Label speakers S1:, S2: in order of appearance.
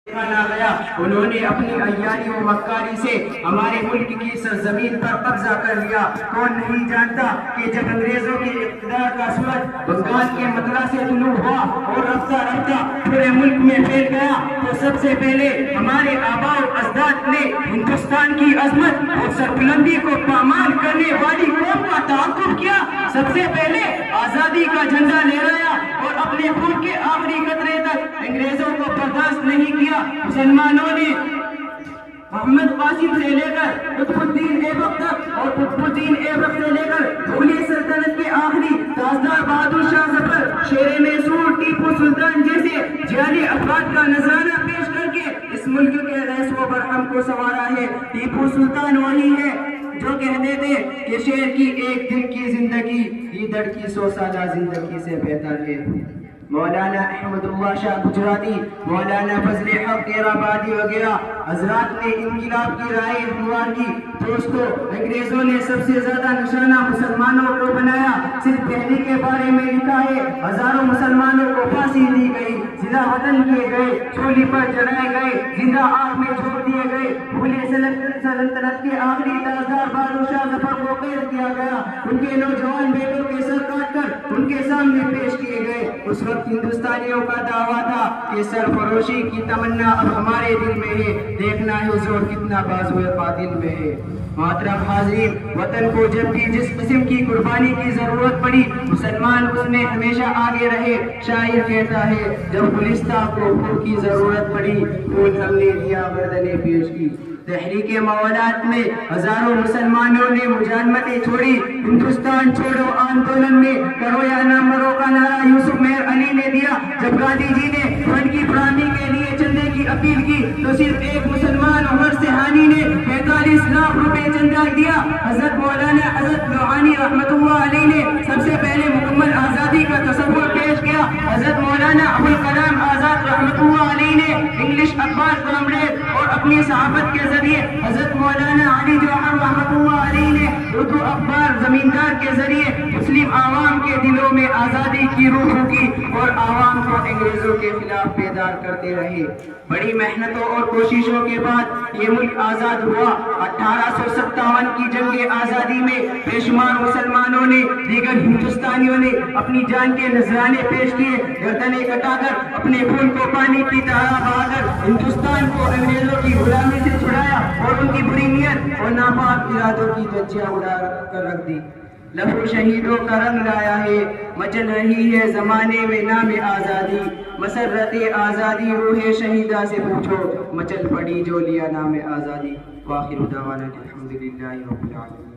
S1: نہ گیا، انہوں نے اپنی عیاری و مکاری سے ہمارے ملک کی سرزمین پر قبضہ کر لیا۔ کون نہیں جانتا کہ جب انگریزوں کے اقتدار کا سورج بنگال کے مطلع سے طلوع ہوا اور رفتہ رفتہ پورے ملک میں پھیل گیا تو سب سے پہلے ہمارے آباء و اجداد نے ہندوستان کی عظمت اور سربلندی کو پامال کرنے والی قوم کا تعاقب کیا۔ سب سے پہلے آزادی کا جھنڈا لہرایا اور اپنے خون کے آخری قطرے تک انگریزوں کو برداشت نہیں کیا۔ مسلمانوں نے محمد قاسم سے لے کر قطب الدین ایبک تک اور قطب الدین ایبک سے لے کر مغلیہ سلطنت کے آخری تاجدار بہادر شاہ ظفر، شیر میسور، ٹیپو سلطان جیسے جعلی افراد کا نذرانہ پیش کر کے اس ملک کے ریس و برہم کو سنوارا ہے۔ ٹیپو سلطان وہی ہے جو کہتے تھے کہ شیر کی ایک دن کی زندگی گیدڑ کی 100 سالہ زندگی سے بہتر ہے۔ مولانا احمد اللہ شاہ گجراتی، مولانا فضل حق کیرابادی وغیرہ حضرات نے انقلاب کی رائے ہموار کی۔ دوستو، انگریزوں نے سب سے زیادہ نشانہ مسلمانوں کو بنایا۔ صرف دہلی کے بارے میں لکھا ہے ہزاروں مسلمانوں کو پھانسی دی گئی، زندہ وطن کیے گئے، سولی پر جلائے گئے، زندہ آگ میں چھوڑ دیے گئے۔ مغلیہ سلطنت کے آخری تاجدار بہادر شاہ ظفر کو قید کیا گیا، ان کے نوجوان بیٹوں کے سر کاٹ کر ان کے سامنے پیش کیے گئے۔ اس وقت ہندوستانیوں کا دعویٰ تھا کہ سرفروشی کی تمنا اب ہمارے دل میں ہے، دیکھنا ہے زور کتنا بازوئے قاتل میں ہے۔ محترم حاضرین، وطن کو جب بھی جس قسم کی قربانی کی ضرورت پڑی مسلمان اس میں ہمیشہ آگے رہے۔ شاعر کہتا ہے جب گلستہ کو پھول کی ضرورت پڑی پھول ہم نے دیا گردنیں پیش کی۔ تحریک موالات میں ہزاروں مسلمانوں نے مجانمتیں چھوڑی۔ ہندوستان چھوڑو آندولن میں کرو یا نہ مرو کا نعرہ یوسف مہر علی نے دیا۔ جب گاندھی جی نے فنڈ کی فراہمی کے لیے چندے کی اپیل کی تو صرف ایک مسلمان عمر سہانی نے 45 لاکھ روپے چندہ دیا۔ حضرت مولانا حضرت روحانی رحمت اللہ علیہ نے سب سے پہلے مکمل آزادی کا تصور پیش کیا۔ حضرت مولانا ابوالکلام آزاد رحمت اللہ علیہ نے انگلش اخبار کامریڈ اور اپنی صحافت کے ذریعے حضرت مولانا علی جوہر رحمت اللہ علیہ نے اردو اخبار زمیندار کے ذریعے مسلم عوام کے دلوں میں آزادی کی روح پھونکی اور عوام کو انگریزوں کے خلاف بیدار کرتے رہے۔ بڑی محنتوں اور کوششوں کے بعد یہ ملک آزاد ہوا۔ 1857 کی جنگ آزادی میں بے شمار مسلمانوں نے، دیگر ہندوستانیوں نے اپنی جان کے نذرانے پیش کیے، گردنیں کٹا کر اپنے خون کو پانی کی طرح بہا کر ہندوستان کو انگریزوں کی غلامی سے چھڑایا اور ان کی بری نیت اور ناپاک ارادوں کی دھجیاں اڑا کر رکھ دی۔ لہو شہیدوں کا رنگ لایا ہے، مچل رہی ہے زمانے میں نام آزادی، مسرت آزادی روح شہیدہ سے پوچھو، مچل پڑی جو لیا نام آزادی۔ وآخر دعوانا الحمدللہ رب العالمین۔